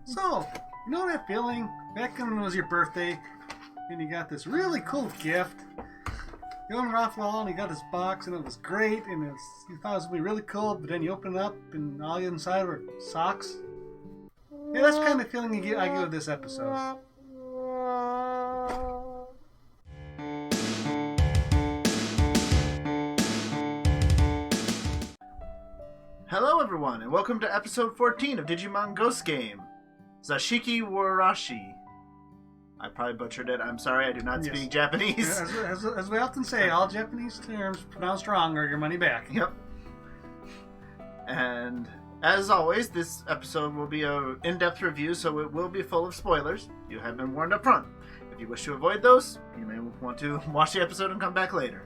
So, you know that feeling back when it was your birthday and you got this really cool gift? You went off the wall and you got this box and it was great and you thought it was going to be really cool, but then you open it up and all inside were socks? Yeah, that's the kind of feeling I get with this episode. Hello everyone, and welcome to episode 14 of Digimon Ghost Game, Zashiki-warashi. I probably butchered it. I'm sorry, I do not speak Japanese. As we often say, all Japanese terms pronounced wrong or your money back. Yep. And as always, this episode will be an in-depth review, so it will be full of spoilers. You have been warned up front. If you wish to avoid those, you may want to watch the episode and come back later.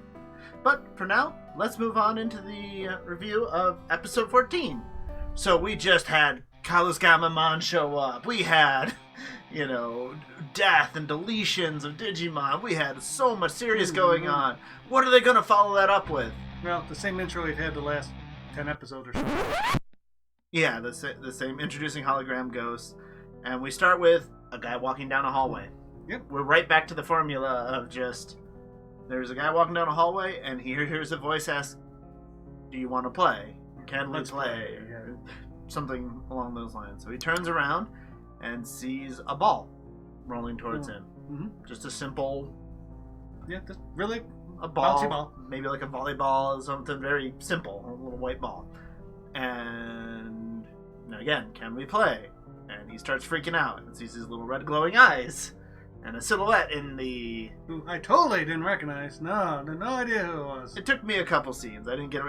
But for now, let's move on into the review of episode 14. So we just had CalusGammamon show up. We had, death and deletions of Digimon. We had so much serious going on. What are they going to follow that up with? Well, the same intro we've had the last 10 episodes or so. Yeah, the same introducing hologram ghosts. And we start with a guy walking down a hallway. Yep. We're right back to the formula of just... There's a guy walking down a hallway, and he hears a voice ask, "Do you want to play? Can we play?" Yeah. Something along those lines. So he turns around and sees a ball rolling towards him. Mm-hmm. Just a simple... Yeah, just really a ball. Bouncy ball. Maybe like a volleyball or something very simple. A little white ball. And again, can we play? And he starts freaking out and sees his little red glowing eyes. And a silhouette in the... Who I totally didn't recognize. No idea who it was. It took me a couple scenes. I didn't get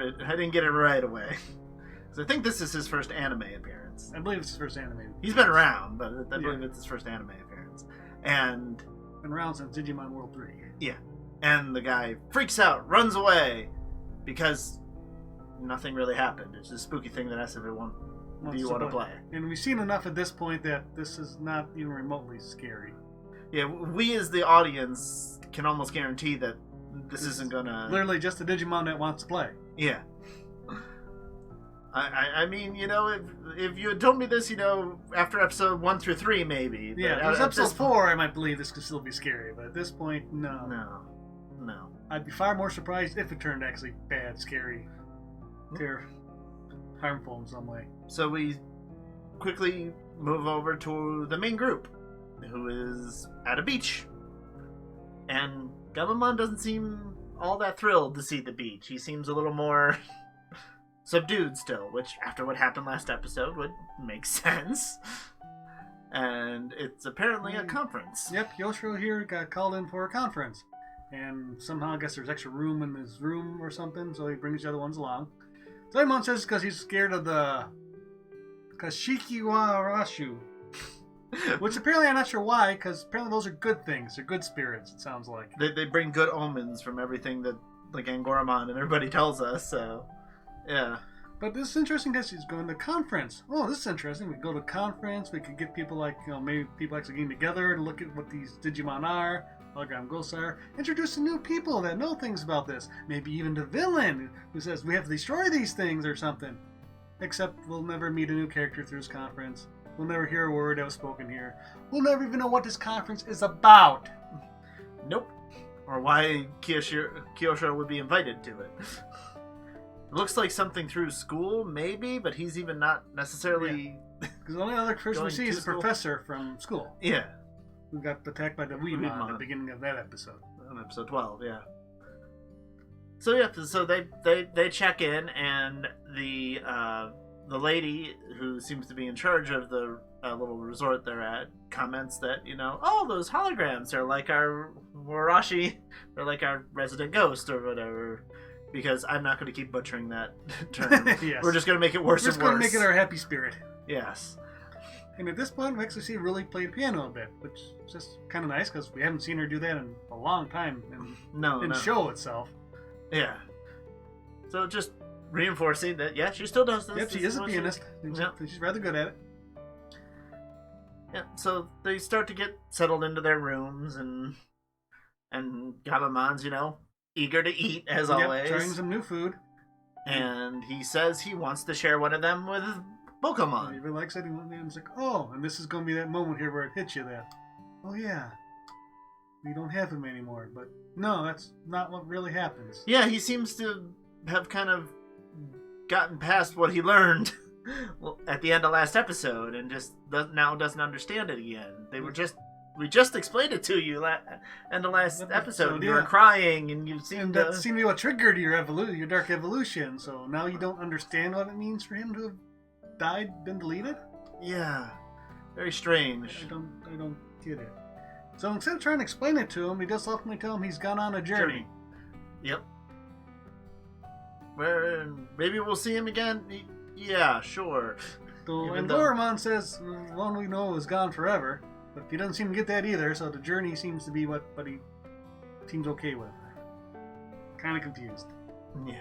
it right away. Because I think this is his first anime appearance. I believe it's his first anime. He's been around, but I believe it's his first anime appearance. And... Been around since Digimon World 3. Yeah. And the guy freaks out, runs away, because nothing really happened. It's a spooky thing that asks everyone, do you want to play? And we've seen enough at this point that this is not even remotely scary. Yeah, we as the audience can almost guarantee that this isn't gonna... Literally just a Digimon that wants to play. Yeah. I mean, if you had told me this, after episode 1 through 3, maybe. Yeah, if it was episode 4, I might believe this could still be scary, but at this point, no. No. I'd be far more surprised if it turned actually bad, scary, harmful in some way. So we quickly move over to the main group, who is at a beach. And Gammamon doesn't seem all that thrilled to see the beach. He seems a little more subdued still, which, after what happened last episode, would make sense. And it's apparently a conference. Yep, Yoshiro here got called in for a conference. And somehow, I guess there's extra room in his room or something, so he brings the other ones along. Zashiki-warashi says because he's scared of the Zashiki-warashi. Which apparently I'm not sure why, because apparently those are good things. They're good spirits, it sounds like. They bring good omens from everything that Angoramon and everybody tells us, so yeah. But this is interesting because he's going to conference. Oh, this is interesting. We could go to a conference, we could get people maybe people actually getting together and look at what these Digimon are, hologram ghosts are, introduce some new people that know things about this. Maybe even the villain who says we have to destroy these things or something. Except we'll never meet a new character through this conference. We'll never hear a word that was spoken here. We'll never even know what this conference is about. Nope. Or why Kiyoshiro would be invited to it. It looks like something through school, maybe, but he's even not necessarily... Because the only other person we see is the professor from school. Yeah. Who got attacked by the Weedmon at the beginning of that episode. On episode 12, yeah. So they check in, and the lady who seems to be in charge of the little resort they're at comments that, those holograms are like our Warashi, they're like our resident ghost or whatever. Because I'm not going to keep butchering that term. Yes. We're just going to make it worse and worse. We're just going to make it our happy spirit. Yes. And at this point, we actually see her really play piano a bit, which is just kind of nice because we haven't seen her do that in a long time in the show itself. Yeah. So just reinforcing that, she still does this. Yep, she is a pianist. She's rather good at it. Yeah, so they start to get settled into their rooms, and Gammamon's, eager to eat, as always. Trying some new food. And he says he wants to share one of them He Pokemon. really likes it. And it's like, oh, and this is going to be that moment here where it hits you that, oh yeah, we don't have him anymore. But no, that's not what really happens. Yeah, he seems to have kind of gotten past what he learned at the end of last episode and just now doesn't understand it again. We just explained it to you end of last episode. You were crying and you seemed that seemed to be what triggered your dark evolution. So now you don't understand what it means for him to have died, been deleted? Yeah. Very strange. I don't get it. So instead of trying to explain it to him, he just ultimately tell him he's gone on a journey. Yep. Where maybe we'll see him again? Yeah, sure. So, and Goramon says the one we know is gone forever, but he doesn't seem to get that either, so the journey seems to be what he seems okay with. Kind of confused. Yeah.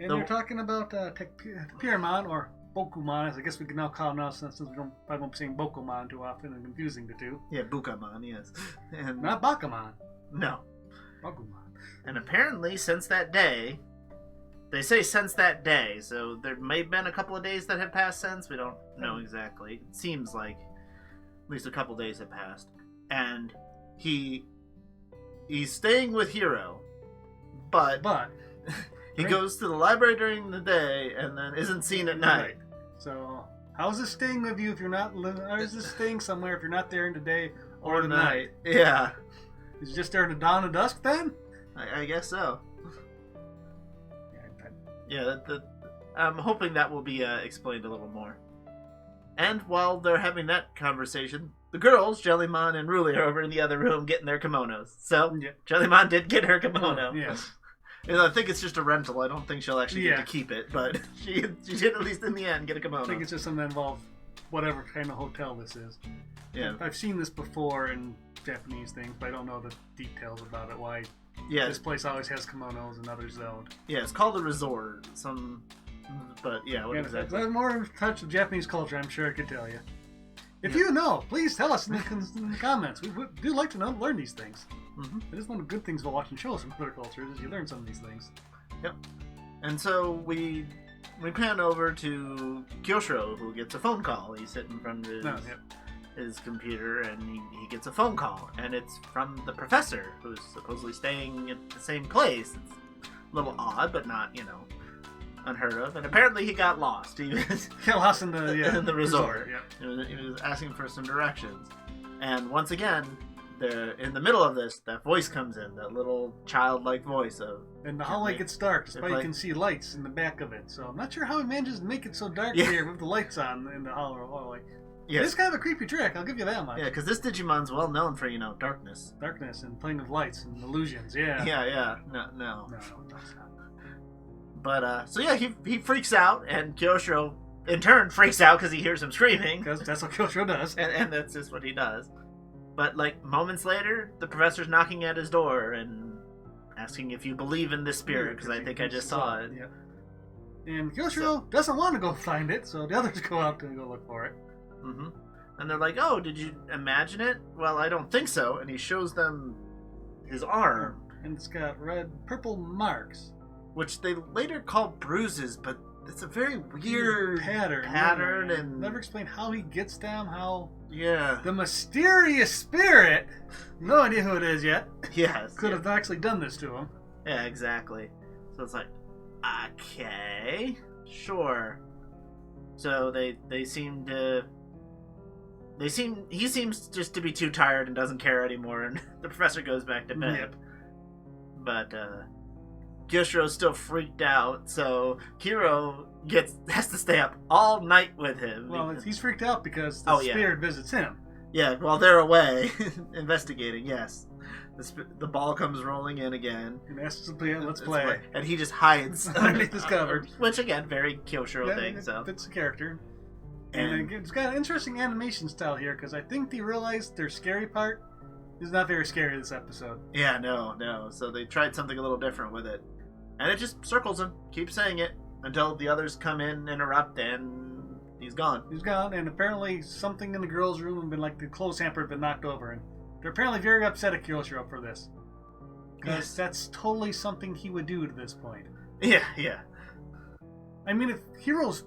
And you're talking about Tepiramon, or Bokumon, as I guess we can now call him now, since we probably won't be saying Bokumon too often and confusing the two. Yeah, Bukamon, yes. And not Bakamon. No. Bokumon. And apparently, since that day, they say since that day, so there may have been a couple of days that have passed since. We don't know exactly. It seems like at least a couple of days have passed. And he's staying with Hiro, but he goes to the library during the day and then isn't seen at night. So, how's this staying with you if you're not how is this staying somewhere if you're not there in the day or the night? Yeah. Is he just there in the dawn and dusk then? I guess so. Yeah, I'm hoping that will be explained a little more. And while they're having that conversation, the girls, Jellymon and Ruli, are over in the other room getting their kimonos. So, yeah. Jellymon did get her kimono. Yes. And I think it's just a rental. I don't think she'll actually get to keep it, but she did at least in the end get a kimono. I think it's just something that involves whatever kind of hotel this is. Yeah. I've seen this before in Japanese things, but I don't know the details about it, why this place always has kimonos and others don't. Yeah, it's called a resort. But yeah, what exactly? There's more in touch with Japanese culture, I'm sure I could tell you. If you know, please tell us in the comments. We do like to learn these things. Mm-hmm. It is one of the good things about watching shows from other cultures, is you learn some of these things. Yep. And so we pan over to Kyoshiro, who gets a phone call. He's sitting in front of his computer, and he gets a phone call, and it's from the professor, who's supposedly staying at the same place. It's a little odd, but not, unheard of. And apparently he got lost. He got lost in the resort. Yeah. He was asking for some directions. And once again, in the middle of this, that voice comes in, that little childlike voice of... And the hallway gets dark, despite you can see lights in the back of it. So I'm not sure how he manages to make it so dark here with the lights on in the hallway. Yeah. It's kind of a creepy trick, I'll give you that much. Yeah, because this Digimon's well known for, darkness. Darkness and playing with lights and illusions, yeah. Yeah. No, that's not. But, so yeah, he freaks out, and Kyoshiro, in turn, freaks out because he hears him screaming. Because that's what Kyoshiro does. And that's just what he does. But, moments later, the professor's knocking at his door and asking if you believe in this spirit, because I think I just saw it. Yeah. And Kyoshiro doesn't want to go find it, so the others go out to go look for it. Mm-hmm. And they're like, oh, did you imagine it? Well, I don't think so. And he shows them his arm. And it's got purple marks. Which they later call bruises, but it's a very weird pattern and never explained how he gets them, how the mysterious spirit, no idea who it is yet, could have actually done this to him. Yeah, exactly. So it's like, okay, sure. So he seems just to be too tired and doesn't care anymore, and the professor goes back to bed. Yep. But Kyoshiro's still freaked out, so Kiro has to stay up all night with him. Well, he's freaked out because the spirit visits him. Yeah, while they're away investigating, yes. The ball comes rolling in again. And asks to play, let's play. And he just hides underneath his cupboard. Which, again, very Kyoshiro thing. So fits the character. And it's got an interesting animation style here, because I think they realized their scary part is not very scary this episode. Yeah, no. So they tried something a little different with it. And it just circles him, keeps saying it, until the others come in, interrupt, and he's gone. He's gone, and apparently something in the girls' room had been the clothes hamper had been knocked over, and they're apparently very upset at Kyoshiro for this. Because that's totally something he would do to this point. Yeah. I mean, if Hiro's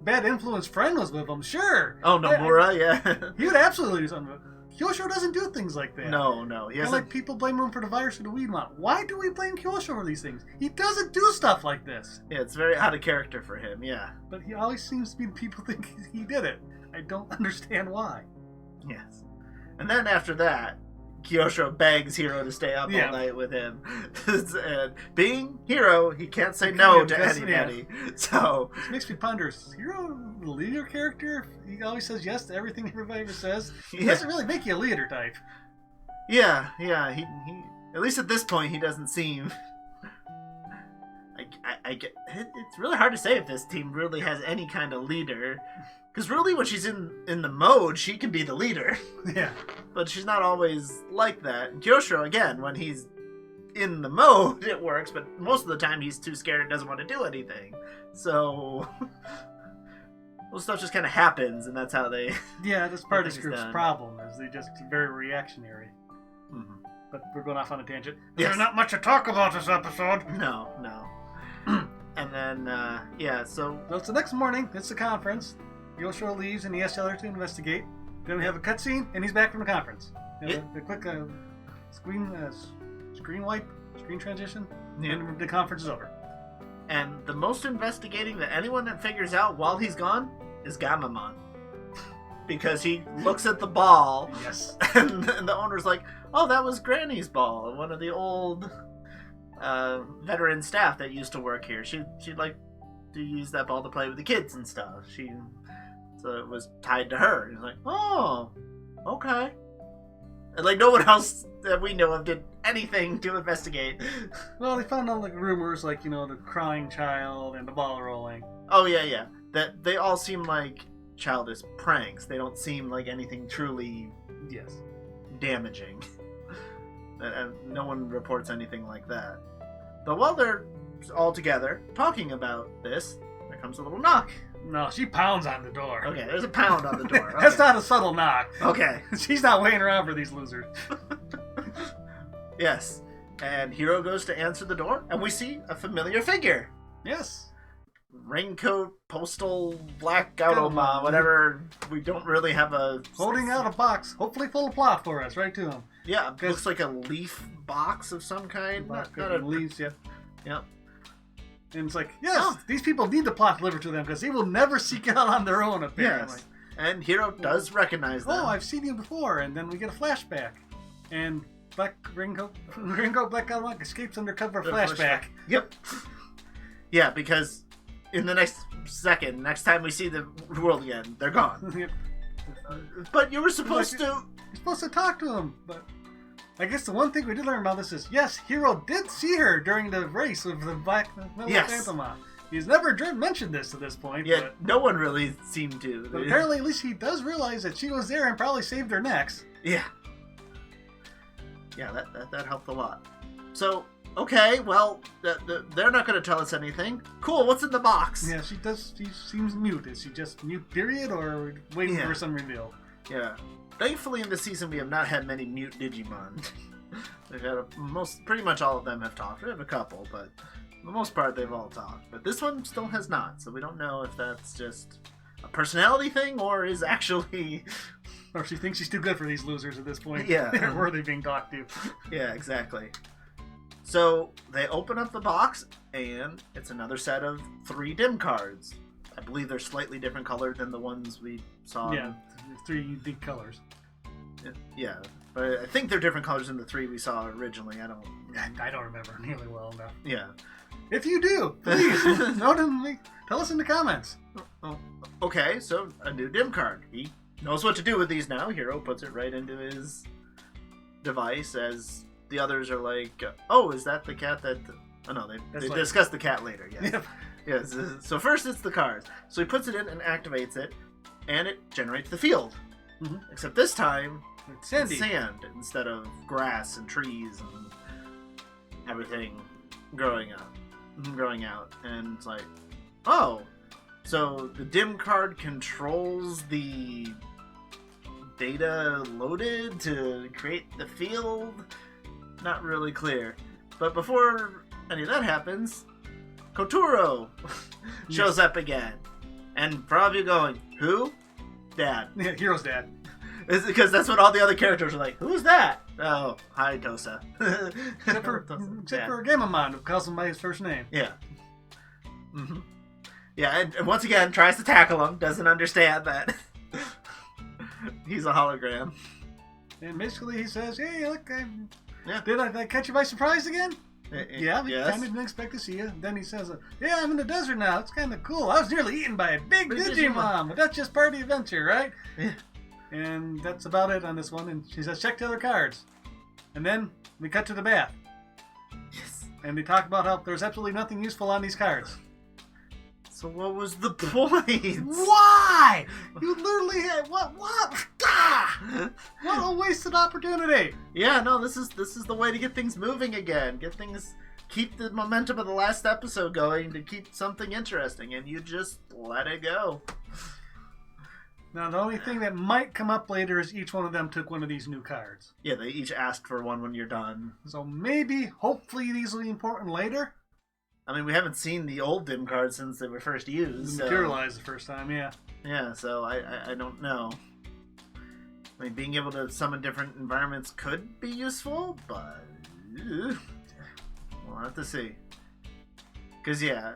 bad influence friend was with him, sure. Oh, Nomura, yeah. He would absolutely do something. Kyosho doesn't do things like that. No. He Kind of like people blame him for the virus or the weed mod. Why do we blame Kyosho for these things? He doesn't do stuff like this. Yeah, it's very out of character for him, yeah. But he always seems to be the people think he did it. I don't understand why. Yes. And then after that, Kyosho begs Hiro to stay up all night with him. And being Hiro, he can't say no to anybody. Yeah. So this makes me ponder, is Hiro the leader character? He always says yes to everything everybody ever says. He doesn't really make you a leader type. Yeah. He at least at this point, he doesn't seem... I get... It's really hard to say if this team really has any kind of leader. Because really, when she's in the mode, she can be the leader. Yeah. But she's not always like that. And Kyosho, again, when he's in the mode, it works. But most of the time, he's too scared and doesn't want to do anything. So... well, stuff just kind of happens, and that's how they... Yeah, that's part of this group's problem, is they're just very reactionary. Mm-hmm. But we're going off on a tangent. Yes. There's not much to talk about this episode. No. And then, so... So it's the next morning. It's the conference. Kyosho leaves, and he asks the other to investigate. Then we have a cutscene, and he's back from the conference. The quick screen wipe, screen transition, and the conference is over. And the most investigating that anyone that figures out while he's gone is Gammamon. Because he looks at the ball, yes, and the owner's like, oh, that was Granny's ball, one of the old veteran staff that used to work here. She'd like to use that ball to play with the kids and stuff. So it was tied to her. He's like, oh, okay. And like no one else that we know of did anything to investigate. Well, they found out like rumors, like the crying child and the ball rolling. Oh yeah. That they all seem like childish pranks. They don't seem like anything truly damaging. And no one reports anything like that. But while they're all together talking about this, there comes a little knock. No, she pounds on the door. Okay, there's a pound on the door. Okay. That's not a subtle knock. Okay. She's not waiting around for these losers. Yes. And Hiro goes to answer the door, and we see a familiar figure. Yes. Raincoat, postal, black Gauroma, whatever. We don't really have a... Holding out a box, hopefully full of plot for us, right to him. Yeah, it looks like a leaf box of some kind. Not leaves, yeah. Yep. And it's like, these people need the plot delivered to them because they will never seek it out on their own, apparently. Yes. And Hiro does recognize them. Oh, I've seen you before. And then we get a flashback. And Raincoat Black Gauroma escapes under cover of flashback. Yep. Yeah, because in the next time we see the world again, they're gone. Yep. But you were supposed to... You're supposed to talk to him, but... I guess the one thing we did learn about this is, yes, Hiro did see her during the race of the Black Phantomon. He's never mentioned this to this point. Yeah, but no one really seemed to. But apparently, at least he does realize that she was there and probably saved their necks. Yeah. Yeah, that helped a lot. So, okay, well, they're not going to tell us anything. Cool, what's in the box? Yeah, she seems mute. Is she just mute, period, or waiting for some reveal? Yeah. Thankfully, in this season, we have not had many mute Digimon. We've had pretty much all of them have talked. We have a couple, but for the most part, they've all talked. But this one still has not, so we don't know if that's just a personality thing or is actually... Or she thinks she's too good for these losers at this point. Yeah. They're worthy being talked to. Yeah, exactly. So they open up the box, and it's another set of 3 dim cards. I believe they're slightly different colored than the ones we saw. Yeah, 3 unique colors. Yeah, but I think they're different colors than the 3 we saw originally. I don't remember nearly well enough. Yeah. If you do, please tell us in the comments. Oh, okay, so a new dim card. He knows what to do with these now. Hiro puts it right into his device as the others are like, oh, is that the cat that... Oh, no, they discuss the cat later. Yes. Yep. Yes. So first it's the cards. So he puts it in and activates it, and it generates the field. Mm-hmm. Except this time, it's sand instead of grass and trees and everything growing out. And it's like, oh, so the dim card controls the data loaded to create the field? Not really clear. But before any of that happens, Koturo shows up again. And for all of you going, who? Dad. Yeah, Hero's dad. It's because that's what all the other characters are like. Who's that? Oh, hi, Tosa. Except for Gammamon, who calls him by his first name. Yeah. Mm-hmm. Yeah, and once again, tries to tackle him, doesn't understand that he's a hologram. And basically he says, hey, look, Yeah. did I catch you by surprise again? Yeah, we yes. kind of didn't expect to see you. Then he says, yeah, I'm in the desert now. It's kind of cool. I was nearly eaten by a big Digimon, but that's just part of the adventure, right? Yeah. And that's about it on this one. And she says, check the other cards. And then we cut to the bath. Yes. And they talk about how there's absolutely nothing useful on these cards. So what was the point? Why? You literally had what? Ah! What a wasted opportunity! Yeah, no, this is the way to get things moving again. Keep the momentum of the last episode going to keep something interesting, and you just let it go. Now, the only thing that might come up later is each one of them took one of these new cards. Yeah, they each asked for one when you're done. So maybe, hopefully, these will be important later. I mean, we haven't seen the old dim cards since they were first used. So. Materialized the first time, yeah. Yeah, so I don't know. I mean, being able to summon different environments could be useful, but we'll have to see. Because, yeah,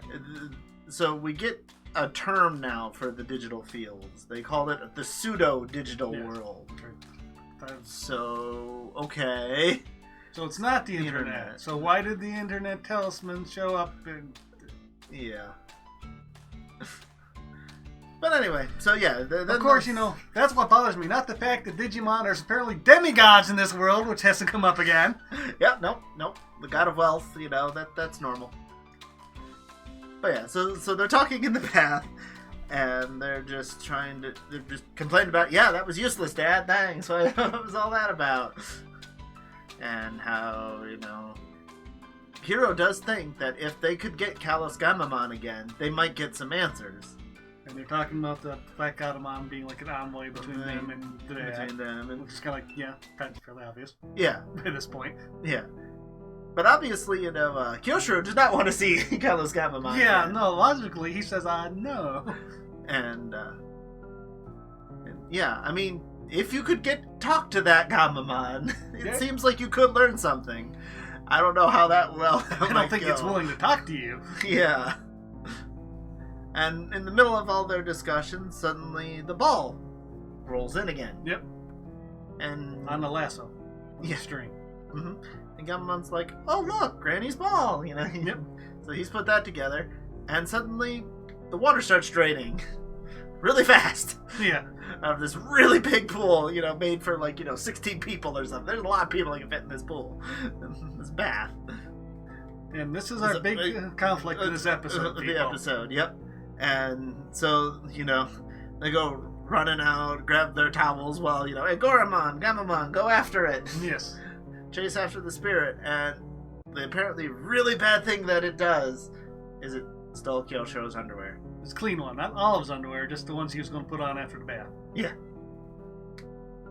so we get a term now for the digital fields. They call it the pseudo-digital world. So, okay. So it's not the internet. So why did the internet talisman show up? Yeah. But anyway, so yeah. Of course, that's what bothers me. Not the fact that Digimon are apparently demigods in this world, which hasn't come up again. Yeah, nope. The god of wealth, that's normal. But yeah, so they're talking in the bath, and they're just complaining about, yeah, that was useless, Dad, thanks. What was all that about? And how, Hiro does think that if they could get CalusGammamon again, they might get some answers. And they're talking about the Black Gammamon being like an envoy between them and the dad. Which is kind of like, yeah, kind of fairly obvious. Yeah. At this point. Yeah. But obviously, Kyoshiro does not want to see CalusGammamon. Yeah, again. no, logically, he says, no. And yeah, I mean, if you could talk to that Gammamon, it seems like you could learn something. I don't know how that I don't think it's willing to talk to you. Yeah. And in the middle of all their discussions, suddenly the ball rolls in again. Yep. And on the lasso. With the string. Mm-hmm. And Gammamon's like, oh look, Granny's ball, Yep. So he's put that together, and suddenly the water starts draining really fast. Yeah. Out of this really big pool, made for 16 people or something. There's a lot of people that can fit in this pool. This bath. And this is our big conflict in this episode. The episode, yep. And so, they go running out, grab their towels while, hey, Goramon, Gammamon, go after it. Yes. Chase after the spirit. And the apparently really bad thing that it does is it stole Kyoshiro's underwear. It's a clean one, not all of his underwear, just the ones he was going to put on after the bath. Yeah.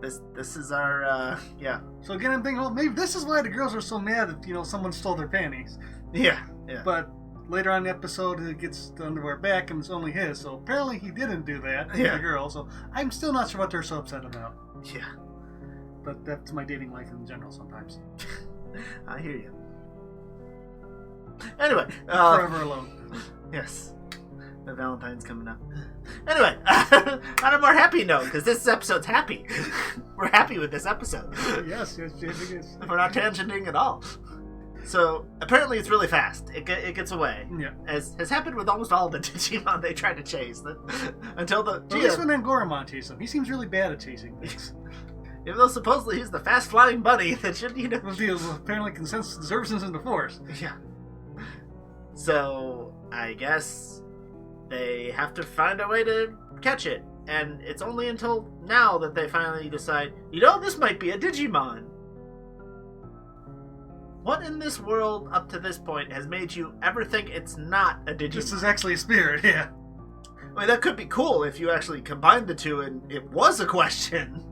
This is our, yeah. So again, I'm thinking, well, maybe this is why the girls are so mad that, someone stole their panties. Yeah. But later on in the episode, he gets the underwear back, and it's only his. So apparently he didn't do that to the girl. So I'm still not sure what they're so upset about. Yeah. But that's my dating life in general sometimes. I hear you. Anyway. Forever alone. Yes. The Valentine's coming up. Anyway, on a more happy note, because this episode's happy. We're happy with this episode. Yes, it is. We're not tangenting at all. So, apparently it's really fast. It gets away. Yeah. As has happened with almost all the Digimon they try to chase. Until the... Well, this one and Goramon chase him. He seems really bad at chasing things. Even though supposedly he's the fast-flying bunny that should, apparently consensus deserves in the Force. Yeah. So, I guess they have to find a way to catch it. And it's only until now that they finally decide, this might be a Digimon. What in this world up to this point has made you ever think it's not a Digimon? This is actually a spirit, yeah. I mean, that could be cool if you actually combined the two and it was a question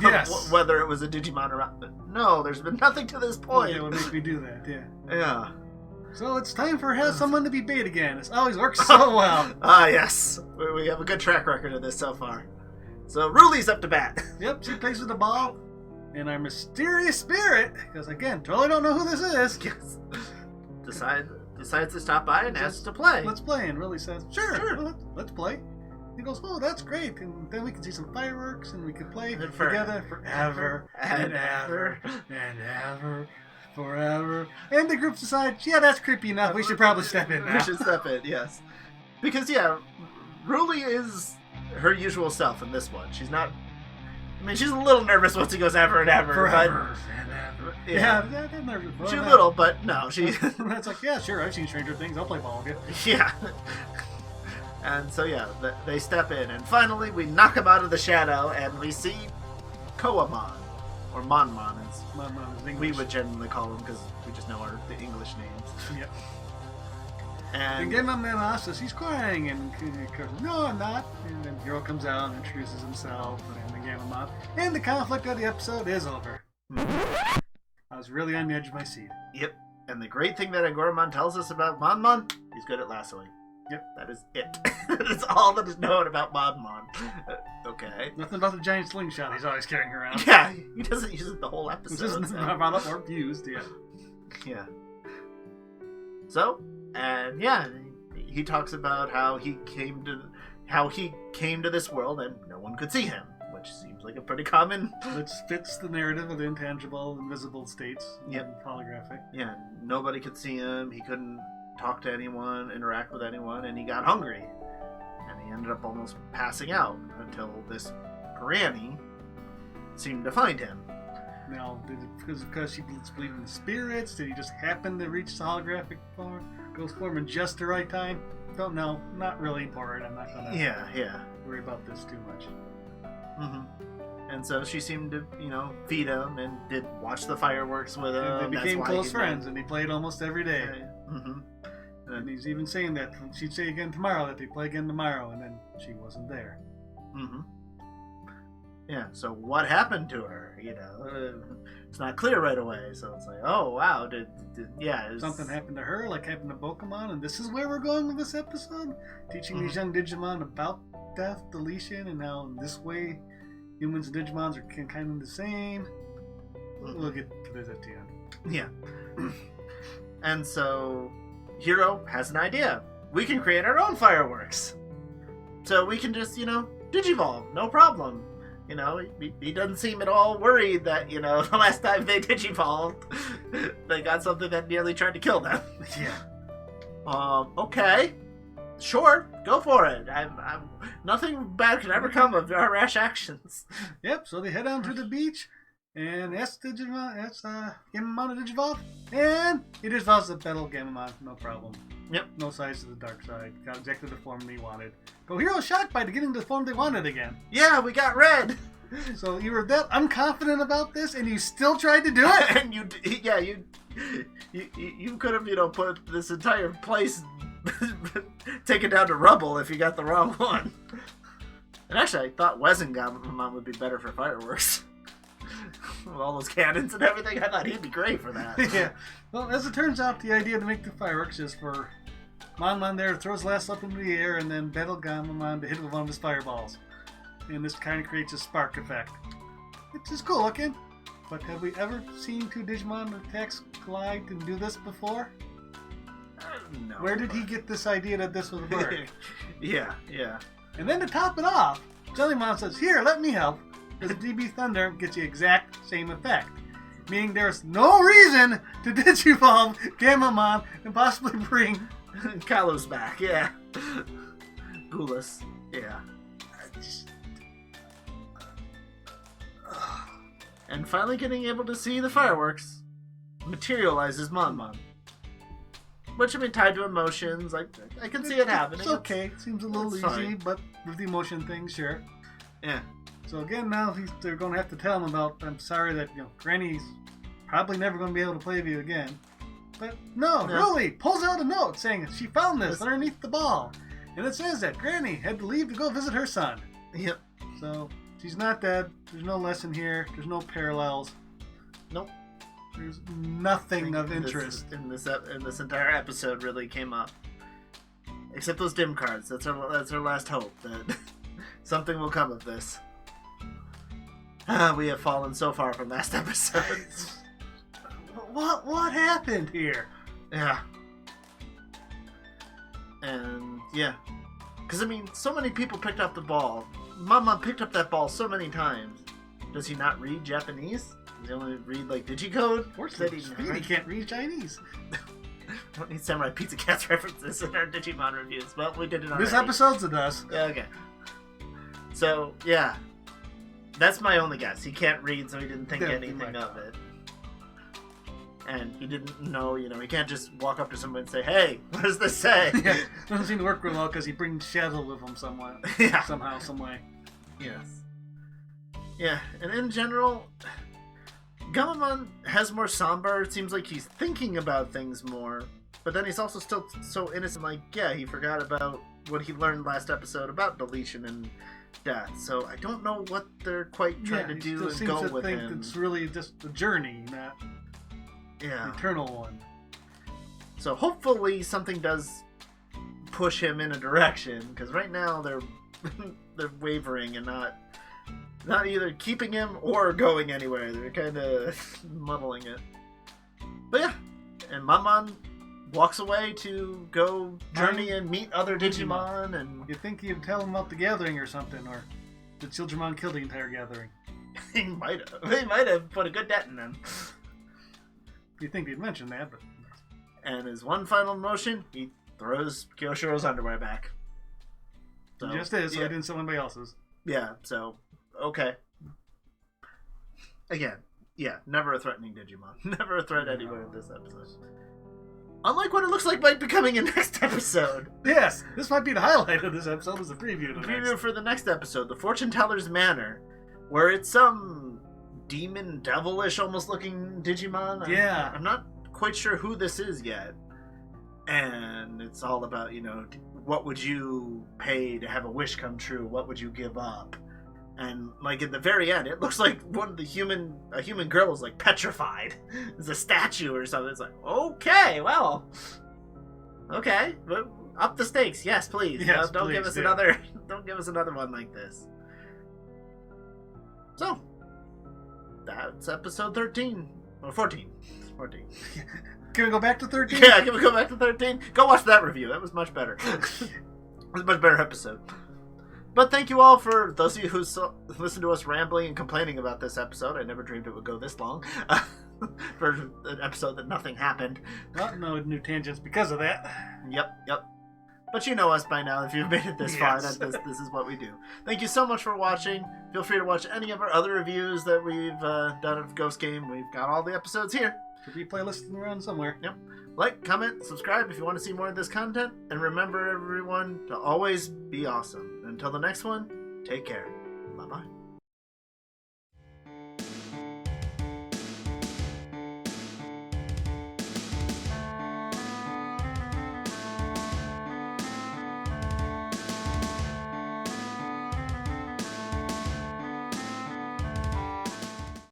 of whether it was a Digimon or not. But no, there's been nothing to this point. Yeah, it would make me do that, yeah. Yeah. So it's time for someone to be bait again. This always works so well. Yes. We have a good track record of this so far. So Ruli's up to bat. Yep, she plays with the ball. And our mysterious spirit, because again, totally don't know who this is. Yes. Decides to stop by and asks to play. Let's play. And Riley says, sure. Well, let's play. He goes, oh, that's great. And then we can see some fireworks and we can play together forever and ever and ever. Forever. And the group decides, yeah, that's creepy enough. We should probably step in now. We should step in, yes. Because, yeah, Ruli is her usual self in this one. She's not... I mean, she's a little nervous once he goes ever and ever. Forever and ever. Yeah, that nervous. She's a little, but no, she... That's like, yeah, sure, I've seen Stranger Things. I'll play ball with you. Yeah. And so, yeah, they step in. And finally, we knock him out of the shadow, and we see Koamon. Or Monmon, as we would generally call him, because we just know the English names. Yep. And Gammamon says he's crying, and he goes, no, I'm not. And then Hero comes out and introduces himself, and the Gammamon. And the conflict of the episode is over. I was really on the edge of my seat. Yep. And the great thing that Agoromon tells us about Monmon, he's good at lassoing. Yep. That is it. That is all that is known about Monmon. Okay. Nothing about the giant slingshot he's always carrying around. Yeah, he doesn't use it the whole episode. This isn't about or used, yeah. Yeah. So, and yeah, he talks about how he came to this world and no one could see him, which seems like a pretty common... Which fits the narrative of the intangible, invisible states. Yep. Holographic. Yeah, nobody could see him. He couldn't talk to anyone, interact with anyone, and he got hungry. And he ended up almost passing out until this granny seemed to find him. Now, because she believed in spirits? Did he just happen to reach the holographic ghost form in just the right time? Don't know. Not really important. I'm not going to worry about this too much. Mm-hmm. And so she seemed to, feed him and did watch the fireworks with him. And they became close friends, and they played almost every day. Mm-hmm. And he's even saying that she'd say again tomorrow that they play again tomorrow, and then she wasn't there. Mm-hmm. Yeah, so what happened to her? It's not clear right away. So it's like, oh wow, something happened to her, like happened to Pokemon, and this is where we're going with this episode, teaching these young Digimon about death, deletion, and how in this way humans and Digimons are kind of the same. We'll get to this at the end. Yeah. And so Hero has an idea. We can create our own fireworks. So we can just, Digivolve, no problem. He doesn't seem at all worried that, the last time they Digivolved, they got something that nearly tried to kill them. Yeah. Okay. Sure, go for it. Nothing bad can ever come of our rash actions. Yep, so they head down to the beach, and Gammamon to Digivolve, and he Digivolves the Battle Gammamon, no problem. Yep. No sides to the dark side. Got exactly the form they wanted. Hero's shocked by getting the form they wanted again. Yeah, we got red. So you were that unconfident about this, and you still tried to do it? And you could have, put this entire place, taken down to rubble if you got the wrong one. And actually, I thought Gammamon would be better for fireworks. With all those cannons and everything, I thought he'd be great for that. Yeah. Well, as it turns out, the idea to make the fireworks is for Monmon there to throw his last up into the air and then Battle Gammamon to hit with one of his fireballs. And this kind of creates a spark effect. Which is cool looking. But have we ever seen two Digimon attacks collide and do this before? No. Where did he get this idea that this would work? Yeah. And then to top it off, Jellymon says, here, let me help. Because DB Thunder gets the exact same effect. Meaning there's no reason to Digivolve Gammamon and possibly bring Calus back, yeah. Gulas, yeah. And finally getting able to see the fireworks materializes Monmon. Which, tied to emotions, I can see it happening. It's okay. It seems a little easy, fine. But with the emotion thing, sure. Yeah. So again, now they're going to have to tell him about, I'm sorry that, Granny's probably never going to be able to play with you again. But no, really, pulls out a note saying she found this underneath the ball. And it says that Granny had to leave to go visit her son. Yep. So she's not dead. There's no lesson here. There's no parallels. Nope. There's nothing of interest. In this entire episode really came up. Except those dim cards. That's our last hope that something will come of this. We have fallen so far from last episode. What happened here? Yeah. And yeah. Because I mean, so many people picked up the ball. Mama picked up that ball so many times. Does he not read Japanese? Does he only read like digicode? Of course he can't read Chinese. Don't need Samurai Pizza Cat's references in our Digimon reviews. Well, we did it already. This episode's it does. Okay. So, yeah. That's my only guess. He can't read, so he didn't think anything of it. And he didn't know, he can't just walk up to someone and say, hey, what does this say? Yeah, doesn't seem to work real well because he brings Shadow with him somehow, some way. Yes. Yeah, and in general, Gammamon has more somber. It seems like he's thinking about things more, but then he's also still so innocent. Like, yeah, he forgot about what he learned last episode about deletion and death. So I don't know what they're quite trying to do and go with him. It's really just a journey, not an eternal one. So hopefully something does push him in a direction, because right now they're wavering and not either keeping him or going anywhere. They're kind of muddling it. But yeah, and Mammon walks away to go journey and meet other Digimon. And you think he'd tell him about the gathering or something, or did Childrenmon kill the entire gathering? He might have put a good debt in them. You'd think he'd mention that, but... And his one final motion, he throws Kyoshiro's underwear back. So, just is, so I didn't steal anybody else's. Yeah, so, okay. Again, yeah, never a threatening Digimon. Never a threat anywhere in this episode. Unlike what it looks like might be coming in next episode. Yes, this might be the highlight of this episode, was the preview. For the next episode, the Fortune Teller's Manor, where it's some demon, devilish almost looking Digimon. Yeah. I'm not quite sure who this is yet. And it's all about, what would you pay to have a wish come true? What would you give up? And like at the very end, it looks like a human girl is like petrified. It's a statue or something. It's like, okay, well, okay, but up the stakes, yes, please. Yes, don't please, give us another one like this. So that's episode 13 or 14. 14. Can we go back to 13? Yeah, can we go back to 13? Go watch that review. That was much better. It was a much better episode. But thank you all for those of you who listened to us rambling and complaining about this episode. I never dreamed it would go this long. For an episode that nothing happened. Well, no new tangents because of that. Yep. But you know us by now. If you've made it this far, this is what we do. Thank you so much for watching. Feel free to watch any of our other reviews that we've done of Ghost Game. We've got all the episodes here. Should be playlisted around somewhere. Yep. Like, comment, subscribe if you want to see more of this content. And remember, everyone, to always be awesome. Until the next one, take care. Bye-bye.